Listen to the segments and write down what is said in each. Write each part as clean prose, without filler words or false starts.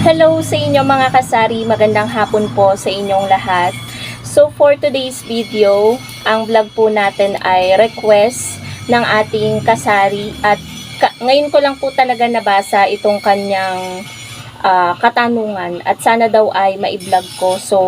Hello sa inyo mga kasari, magandang hapon po sa inyong lahat. So for today's video, ang vlog po natin ay request ng ating kasari at ngayon ko lang po talaga nabasa itong kanyang katanungan at sana daw ay mai-vlog ko. So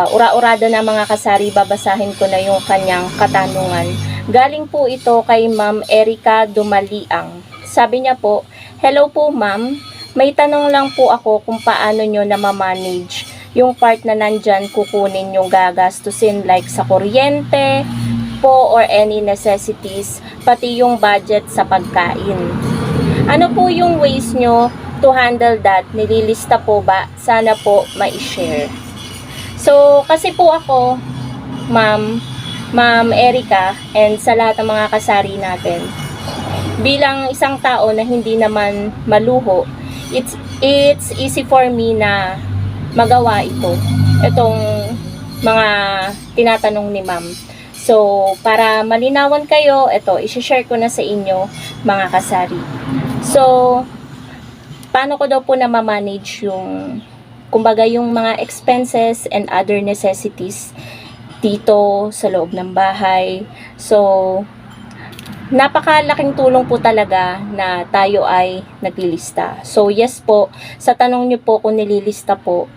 ura-urada na mga kasari, babasahin ko na yung kanyang katanungan. Galing po ito kay Ma'am Erica Dumaliang. Sabi niya po, "Hello po ma'am, may tanong lang po ako kung paano nyo na ma-manage yung part na nandyan kukunin yung gagastusin like sa kuryente po or any necessities, pati yung budget sa pagkain. Ano po yung ways nyo to handle that? Nililista po ba? Sana po ma-share." So, kasi po ako, Ma'am Erica, and sa lahat ng mga kasari natin, bilang isang tao na hindi naman maluho, it's easy for me na magawa itong mga tinatanong ni ma'am. So, para malinawan kayo, i-share ko na sa inyo mga kasari. So, paano ko daw po na ma-manage yung, kumbaga yung mga expenses and other necessities dito sa loob ng bahay. So, napakalaking tulong po talaga na tayo ay naglilista. So yes po, sa tanong niyo po kung naglilista po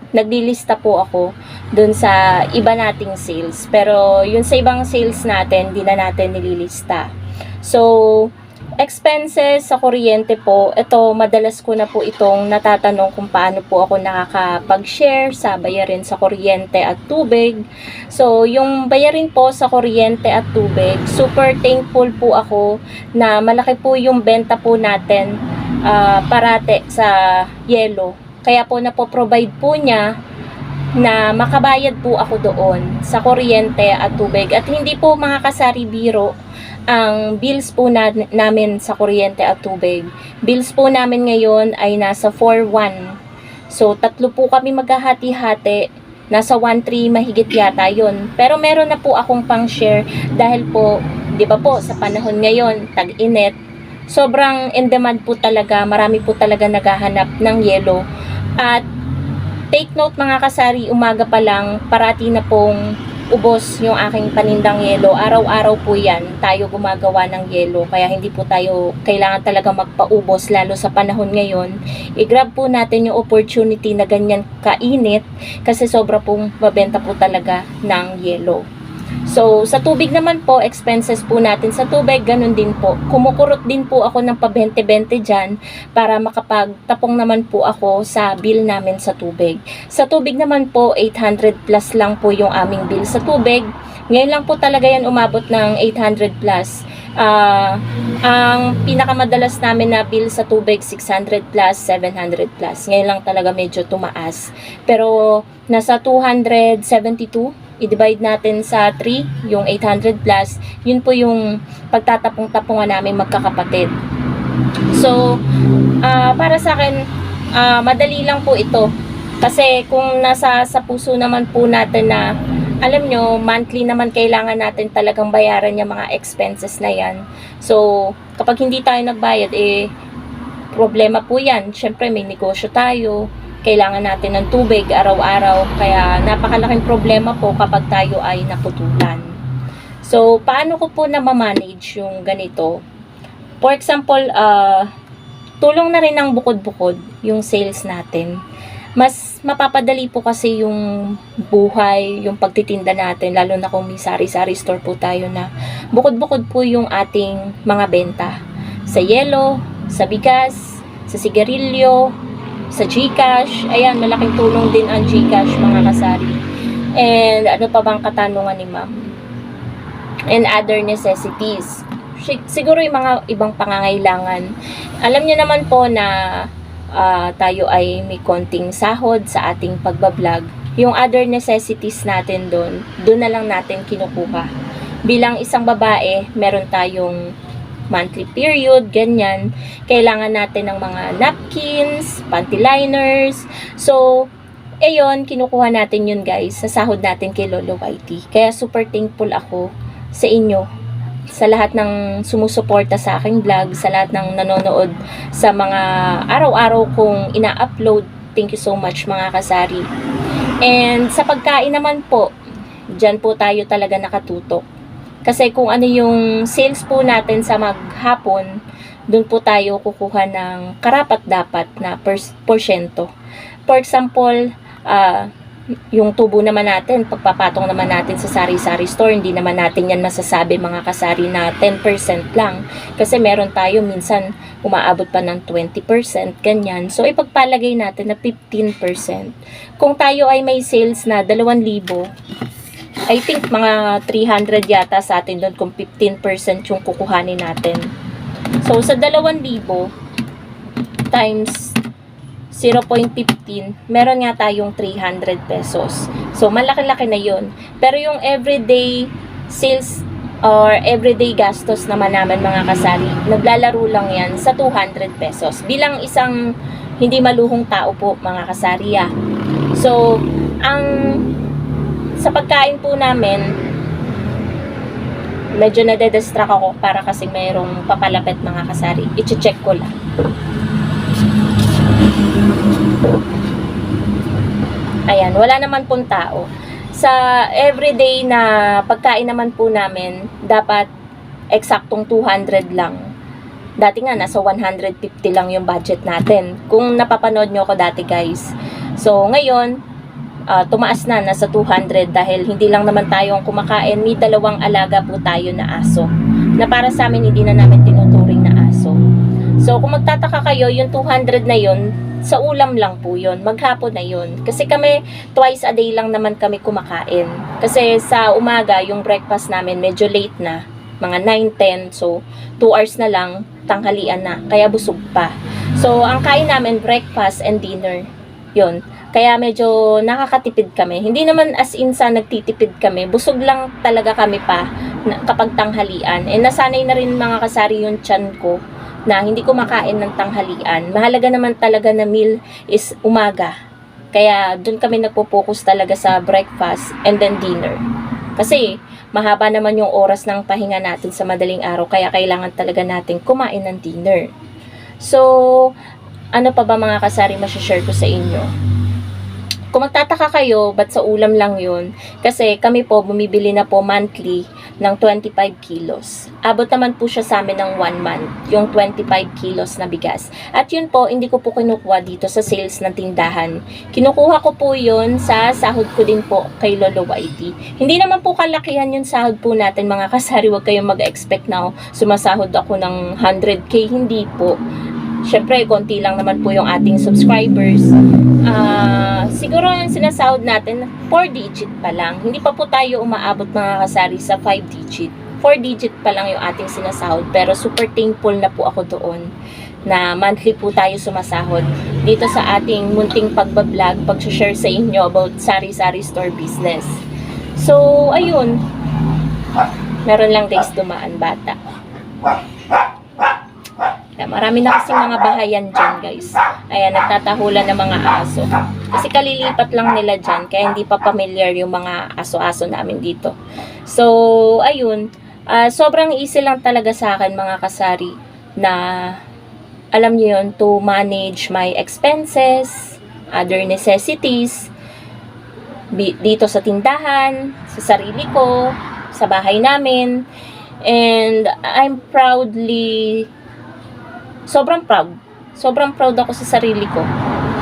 ako dun sa iba nating sales. Pero yun sa ibang sales natin, di na natin nililista. So, expenses sa kuryente po, ito madalas ko na po itong natatanong kung paano po ako nakakapag-share sa bayarin sa kuryente at tubig. So, yung bayarin po sa kuryente at tubig, super thankful po ako na malaki po yung benta po natin parate sa yelo. Kaya po napo-provide po niya na makabayad po ako doon sa kuryente at tubig. At hindi po mga kasari biro ang bills po namin sa kuryente at tubig. Bills po namin ngayon ay nasa 4,100. So, tatlo po kami maghahati-hati. Nasa 1,300 mahigit yata yun. Pero meron na po akong pang-share dahil po, di ba po, sa panahon ngayon, tag-init, sobrang in demand po talaga. Marami po talaga naghahanap ng yelo. At take note mga kasari, umaga pa lang, parati na pong ubos yung aking panindang yelo. Araw-araw po yan, tayo gumagawa ng yelo. Kaya hindi po tayo kailangan talaga magpaubos, lalo sa panahon ngayon. I-grab po natin yung opportunity na ganyan kainit kasi sobra pong mabenta po talaga ng yelo. So, sa tubig naman po, expenses po natin sa tubig, ganun din po. Kumukurot din po ako ng pa-20-20 dyan para makapagtapong naman po ako sa bill namin sa tubig. Sa tubig naman po, 800 plus lang po yung aming bill sa tubig. Ngayon lang po talaga yan umabot ng 800 plus. Ang pinakamadalas namin na bill sa tubig, 600 plus, 700 plus. Ngayon lang talaga medyo tumaas. Pero nasa 272. I-divide natin sa 3, yung 800 plus, yun po yung pagtatapong-tapongan namin magkakapatid. So, para sa akin, madali lang po ito. Kasi kung nasa sa puso naman po natin na, alam nyo, monthly naman kailangan natin talagang bayaran yung mga expenses na yan. So, kapag hindi tayo nagbayad, problema po yan. Siyempre, may negosyo tayo. Kailangan natin ng tubig araw-araw, kaya napakalaking problema po kapag tayo ay naputulan. So, paano ko po na ma-manage yung ganito? For example, tulong na rin ng bukod-bukod yung sales natin. Mas mapapadali po kasi yung buhay, yung pagtitinda natin, lalo na kung may sari-sari store po tayo na bukod-bukod po yung ating mga benta. Sa yelo, sa bigas, sa sigarilyo, sa GCash. Ayan, malaking tulong din ang GCash mga kasari. And ano pa bang katanungan ni ma'am? And other necessities. Siguro yung mga ibang pangangailangan. Alam niyo naman po na tayo ay may konting sahod sa ating pagbablog. Yung other necessities natin doon na lang natin kinukuha. Bilang isang babae, meron tayong monthly period, ganyan. Kailangan natin ng mga napkins, panty liners. So, kinukuha natin yun guys, sa sahod natin kay Lolo Whitey. Kaya super thankful ako sa inyo sa lahat ng sumusuporta sa aking vlog, sa lahat ng nanonood sa mga araw-araw kong ina-upload Thank you so much mga kasari. And sa pagkain naman po, dyan po tayo talaga nakatutok. Kasi kung ano yung sales po natin sa maghapon, doon po tayo kukuha ng karapat-dapat na porsyento. For example, yung tubo naman natin, pagpapatong naman natin sa sari-sari store, hindi naman natin yan masasabi mga kasari na 10% lang. Kasi meron tayo minsan umaabot pa ng 20%, ganyan. So, ipagpalagay natin na 15%. Kung tayo ay may sales na 2,000, I think mga 300 yata sa atin doon kung 15% yung kukuhanin natin. So, sa 2,000 times 0.15, meron nga tayong 300 pesos. So, malaki-laki na yun. Pero yung everyday sales or everyday gastos naman naman mga kasari, naglalaro lang yan sa 200 pesos. Bilang isang hindi maluhong tao po mga kasari. So, sa pagkain po namin, medyo nade-distract ako para kasi mayroong papalapit mga kasari. I-check ko lang. Ayan, wala naman pong tao. Sa everyday na pagkain naman po namin, dapat eksaktong 200 lang. Dati nga, nasa 150 lang yung budget natin. Kung napapanood nyo ako dati guys. So, ngayon, tumaas na, nasa 200 dahil hindi lang naman tayong kumakain. May 2 alaga po tayo na aso. Na para sa amin, hindi na namin tinuturing na aso. So, kung magtataka kayo, yung 200 na yun, sa ulam lang po yun, maghapon na yun. Kasi kami, twice a day lang naman kami kumakain. Kasi sa umaga, yung breakfast namin medyo late na, mga 9-10, so 2 hours na lang, tanghalian na, kaya busog pa. So, ang kain namin, breakfast and dinner, yun. Kaya medyo nakakatipid kami. Hindi naman as in sa nagtitipid kami, busog lang talaga kami pa kapag tanghalian. And nasanay na rin mga kasari yung tiyan ko, na hindi kumakain ng tanghalian. Mahalaga naman talaga na meal is umaga. Kaya doon kami nagpo-focus talaga sa breakfast and then dinner. Kasi mahaba naman yung oras ng pahinga natin sa madaling araw, kaya kailangan talaga natin kumain ng dinner. So, ano pa ba mga kasari masashare ko sa inyo? Kung magtataka kayo, ba't sa ulam lang yun? Kasi kami po, bumibili na po monthly ng 25 kilos. Abot naman po siya sa amin ng 1 month, yung 25 kilos na bigas. At yun po, hindi ko po kinukuha dito sa sales ng tindahan. Kinukuha ko po yun sa sahod ko din po kay Lolo YT. Hindi naman po kalakihan yung sahod po natin mga kasari. Huwag kayong mag-expect na sumasahod ako ng 100k. Hindi po. Syempre, konti lang naman po yung ating subscribers. Siguro yung sinasahod natin, 4 digit pa lang. Hindi pa po tayo umaabot mga kasari sa 5 digit. 4 digit pa lang yung ating sinasahod. Pero super thankful na po ako doon na monthly po tayo sumasahod dito sa ating munting pagbablog, pag-share sa inyo about sari-sari store business. So, ayun. Meron lang days dumaan bata. Marami na kasing mga bahayan dyan guys. Ayan, nagtatahulan ng mga aso. Kasi kalilipat lang nila dyan, kaya hindi pa familiar yung mga aso-aso namin dito. So, ayun. Sobrang easy lang talaga sa akin mga kasari na alam niyo yun, to manage my expenses, other necessities, dito sa tindahan, sa sarili ko, sa bahay namin. And I'm sobrang proud ako sa sarili ko.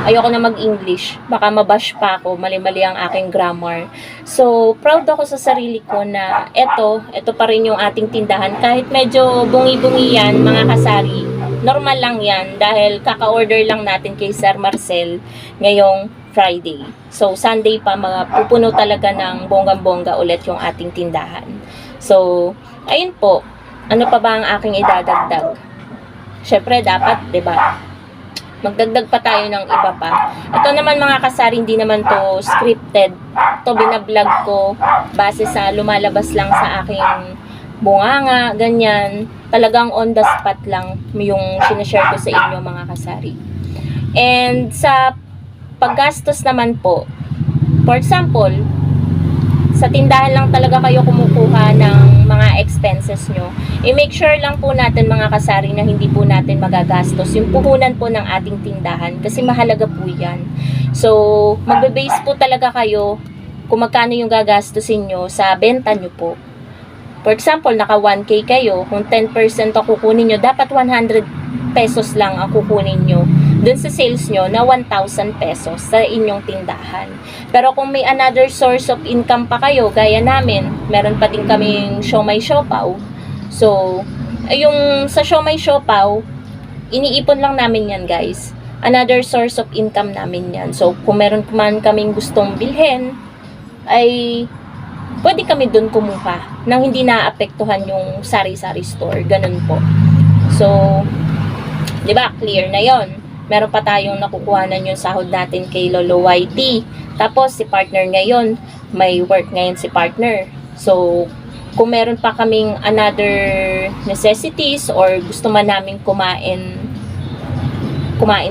Ayoko na mag-English. Baka mabash pa ako. Mali-mali ang aking grammar. So, proud ako sa sarili ko na ito pa rin yung ating tindahan. Kahit medyo bungi-bungi yan, mga kasari, normal lang yan dahil kaka-order lang natin kay Sir Marcel ngayong Friday. So, Sunday pa, pupuno talaga ng bonggang-bongga ulit yung ating tindahan. So, ayun po. Ano pa ba ang aking idadagdag? Syempre, dapat, 'di ba? Magdagdag pa tayo ng iba pa. Ito naman mga kasari, hindi naman to scripted. Ito binablog ko base sa lumalabas lang sa aking bunganga, ganyan. Talagang on the spot lang yung sinashare ko sa inyo mga kasari. And sa paggastos naman po, for example, sa tindahan lang talaga kayo kumukuha ng mga expenses nyo, i-make sure lang po natin mga kasari na hindi po natin magagastos yung puhunan po ng ating tindahan kasi mahalaga po yan. So, magbe-base po talaga kayo kung magkano yung gagastusin nyo sa benta nyo po. For example, naka 1K kayo, kung 10% ang kukunin nyo, dapat 100 pesos lang ang kukunin nyo dun sa sales nyo na 1,000 pesos sa inyong tindahan. Pero kung may another source of income pa kayo, gaya namin, meron pa din kaming siomai siopaw. So, yung sa siomai siopaw, iniipon lang namin yan guys. Another source of income namin yan. So, kung meron man kaming gustong bilhin, ay pwede kami dun kumuha nang hindi naapektuhan yung sari-sari store. Ganun po. So, di ba, clear na yon. Meron pa tayong nakukuhanan yung sahod natin kay Lolo YT. Tapos, si partner ngayon, may work ngayon si partner. So, kung meron pa kaming another necessities or gusto man namin kumain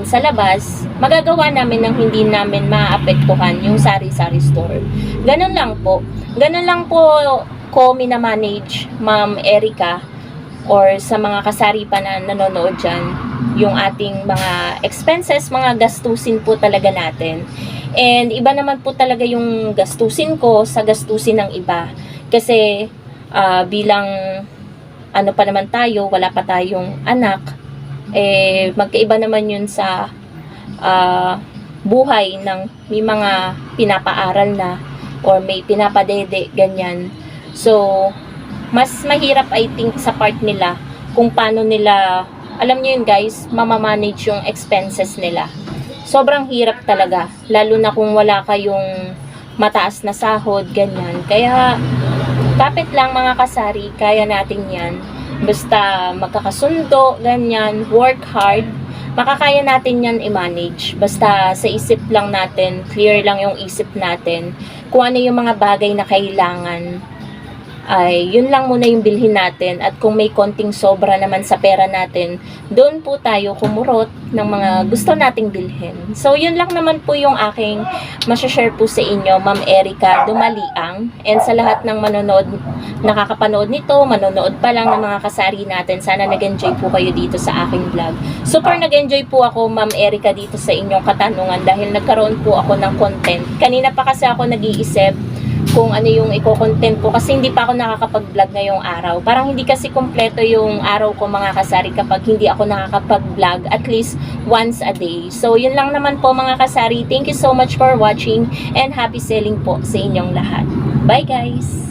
sa labas, magagawa namin nang hindi namin maapektuhan yung sari-sari store. Ganun lang po. Ganun lang po ko minamanage, Ma'am Erica, or sa mga kasari pa na nanonood dyan, yung ating mga expenses, mga gastusin po talaga natin. And iba naman po talaga yung gastusin ko sa gastusin ng iba. Kasi bilang ano pa naman tayo, wala pa tayong anak, magkaiba naman yun sa buhay ng may mga pinapaaral na or may pinapadede, ganyan. So, mas mahirap I think sa part nila kung paano nila, alam nyo yun guys, mamamanage yung expenses nila. Sobrang hirap talaga, lalo na kung wala kayong mataas na sahod, ganyan. Kaya, kapit lang mga kasari, kaya natin yan. Basta magkakasundo, ganyan, work hard, makakaya natin yan i-manage. Basta sa isip lang natin, clear lang yung isip natin, kung ano yung mga bagay na kailangan, ay yun lang muna yung bilhin natin. At kung may konting sobra naman sa pera natin, doon po tayo kumurot ng mga gusto nating bilhin. So yun lang naman po yung aking masashare po sa inyo, Ma'am Erica Dumaliang. And sa lahat ng manonood, nakakapanood nito, manonood pa lang ng mga kasari natin, sana nag-enjoy po kayo dito sa aking vlog. Super nag-enjoy po ako, Ma'am Erica, dito sa inyong katanungan dahil nagkaroon po ako ng content. Kanina pa kasi ako nag-iisip kung ano yung i-content ko kasi hindi pa ako nakakapag-vlog ngayong araw. Parang hindi kasi kompleto yung araw ko mga kasari kapag hindi ako nakakapag-vlog at least once a day. So, yun lang naman po mga kasari. Thank you so much for watching and happy selling po sa inyong lahat. Bye guys!